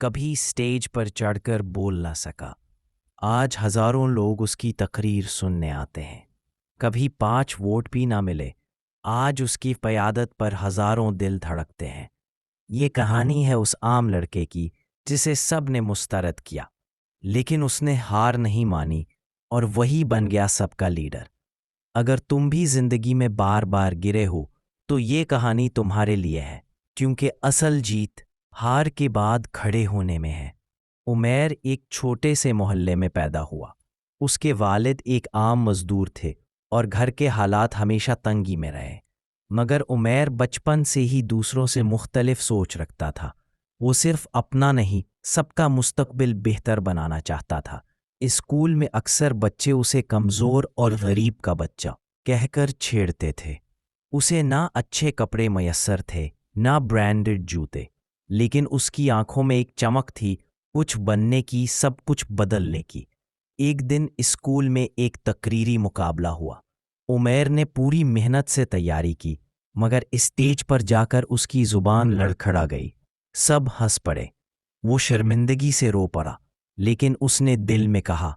کبھی سٹیج پر چڑھ کر بول نہ سکا۔ آج ہزاروں لوگ اس کی تقریر سننے آتے ہیں۔ کبھی 5 ووٹ بھی نہ ملے، آج اس کی قیادت پر ہزاروں دل دھڑکتے ہیں۔ یہ کہانی ہے اس عام لڑکے کی جسے سب نے مسترد کیا، لیکن اس نے ہار نہیں مانی اور وہی بن گیا سب کا لیڈر۔ اگر تم بھی زندگی میں بار بار گرے ہو تو یہ کہانی تمہارے لیے ہے، کیونکہ اصل جیت ہار کے بعد کھڑے ہونے میں ہے۔ عمیر ایک چھوٹے سے محلے میں پیدا ہوا۔ اس کے والد ایک عام مزدور تھے اور گھر کے حالات ہمیشہ تنگی میں رہے، مگر عمیر بچپن سے ہی دوسروں سے مختلف سوچ رکھتا تھا۔ وہ صرف اپنا نہیں، سب کا مستقبل بہتر بنانا چاہتا تھا۔ اسکول میں اکثر بچے اسے کمزور اور غریب کا بچہ کہہ کر چھیڑتے تھے۔ اسے نہ اچھے کپڑے میسر تھے، نہ برانڈڈ جوتے، لیکن اس کی آنکھوں میں ایک چمک تھی، کچھ بننے کی، سب کچھ بدلنے کی۔ ایک دن اسکول میں ایک تقریری مقابلہ ہوا۔ عمیر نے پوری محنت سے تیاری کی، مگر اسٹیج پر جا کر اس کی زبان لڑکھڑا گئی۔ سب ہنس پڑے۔ وہ شرمندگی سے رو پڑا، لیکن اس نے دل میں کہا،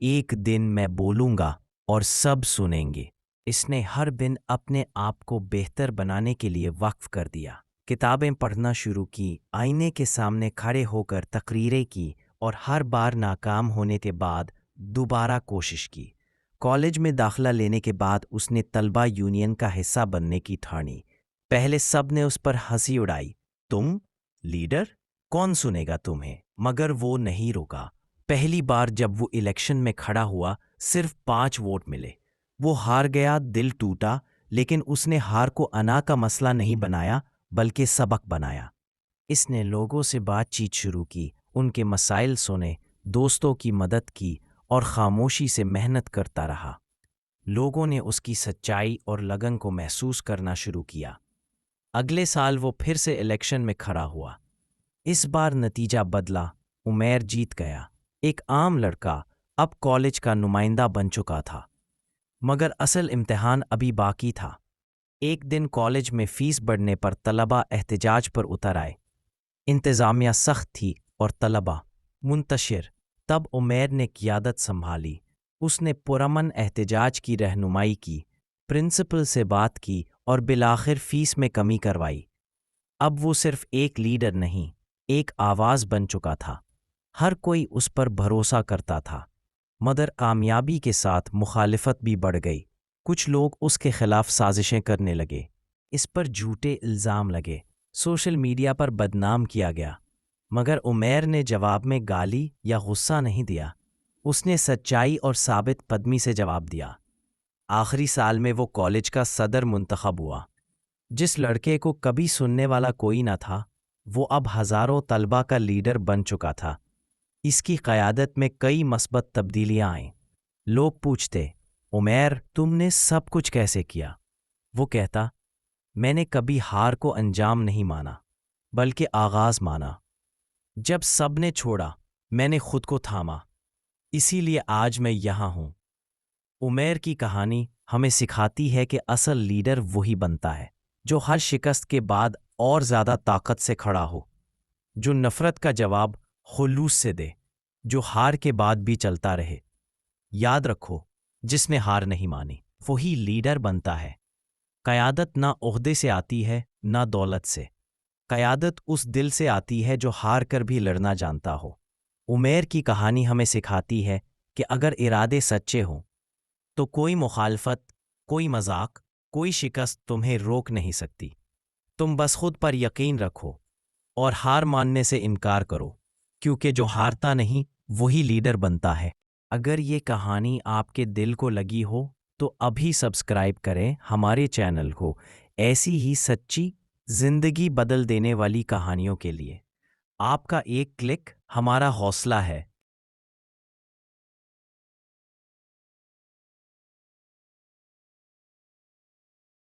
ایک دن میں بولوں گا اور سب سنیں گے۔ اس نے ہر دن اپنے آپ کو بہتر بنانے کے لیے وقف کر دیا۔ کتابیں پڑھنا شروع کی، آئینے کے سامنے کھڑے ہو کر تقریریں کی اور ہر بار ناکام ہونے کے بعد دوبارہ کوشش کی۔ کالج میں داخلہ لینے کے بعد اس نے طلبہ یونین کا حصہ بننے کی ٹھانی۔ پہلے سب نے اس پر ہنسی اڑائی، تم لیڈر، کون سنے گا تمہیں؟ مگر وہ نہیں رکا۔ پہلی بار جب وہ الیکشن میں کھڑا ہوا، صرف 5 ووٹ ملے۔ وہ ہار گیا، دل ٹوٹا، لیکن اس نے ہار کو انا کا مسئلہ نہیں بنایا بلکہ سبق بنایا۔ اس نے لوگوں سے بات چیت شروع کی، ان کے مسائل سنے، دوستوں کی مدد کی اور خاموشی سے محنت کرتا رہا۔ لوگوں نے اس کی سچائی اور لگن کو محسوس کرنا شروع کیا۔ اگلے سال وہ پھر سے الیکشن میں کھڑا ہوا۔ اس بار نتیجہ بدلا، عمیر جیت گیا۔ ایک عام لڑکا اب کالج کا نمائندہ بن چکا تھا، مگر اصل امتحان ابھی باقی تھا۔ ایک دن کالج میں فیس بڑھنے پر طلبہ احتجاج پر اتر آئے۔ انتظامیہ سخت تھی اور طلبہ منتشر۔ تب عمیر نے قیادت سنبھالی۔ اس نے پرامن احتجاج کی رہنمائی کی، پرنسپل سے بات کی اور بالآخر فیس میں کمی کروائی۔ اب وہ صرف ایک لیڈر نہیں، ایک آواز بن چکا تھا۔ ہر کوئی اس پر بھروسہ کرتا تھا، مگر کامیابی کے ساتھ مخالفت بھی بڑھ گئی۔ کچھ لوگ اس کے خلاف سازشیں کرنے لگے، اس پر جھوٹے الزام لگے، سوشل میڈیا پر بدنام کیا گیا، مگر عمیر نے جواب میں گالی یا غصہ نہیں دیا۔ اس نے سچائی اور ثابت قدمی سے جواب دیا۔ آخری سال میں وہ کالج کا صدر منتخب ہوا۔ جس لڑکے کو کبھی سننے والا کوئی نہ تھا، وہ اب ہزاروں طلبہ کا لیڈر بن چکا تھا۔ اس کی قیادت میں کئی مثبت تبدیلیاں آئیں۔ لوگ پوچھتے، عمیر تم نے سب کچھ کیسے کیا؟ وہ کہتا، میں نے کبھی ہار کو انجام نہیں مانا، بلکہ آغاز مانا۔ جب سب نے چھوڑا، میں نے خود کو تھاما، اسی لیے آج میں یہاں ہوں۔ عمیر کی کہانی ہمیں سکھاتی ہے کہ اصل لیڈر وہی بنتا ہے جو ہر شکست کے بعد اور زیادہ طاقت سے کھڑا ہو، جو نفرت کا جواب خلوص سے دے، جو ہار کے بعد بھی چلتا رہے۔ یاد رکھو، جس نے ہار نہیں مانی وہی لیڈر بنتا ہے۔ قیادت نہ عہدے سے آتی ہے، نہ دولت سے۔ قیادت اس دل سے آتی ہے جو ہار کر بھی لڑنا جانتا ہو۔ عمیر کی کہانی ہمیں سکھاتی ہے کہ اگر ارادے سچے ہوں تو کوئی مخالفت، کوئی مذاق، کوئی شکست تمہیں روک نہیں سکتی۔ تم بس خود پر یقین رکھو اور ہار ماننے سے انکار کرو، کیونکہ جو ہارتا نہیں وہی لیڈر بنتا ہے۔ اگر یہ کہانی آپ کے دل کو لگی ہو تو ابھی سبسکرائب کریں ہمارے چینل کو، ایسی ہی سچی، زندگی بدل دینے والی کہانیوں کے لیے۔ آپ کا ایک کلک ہمارا حوصلہ ہے۔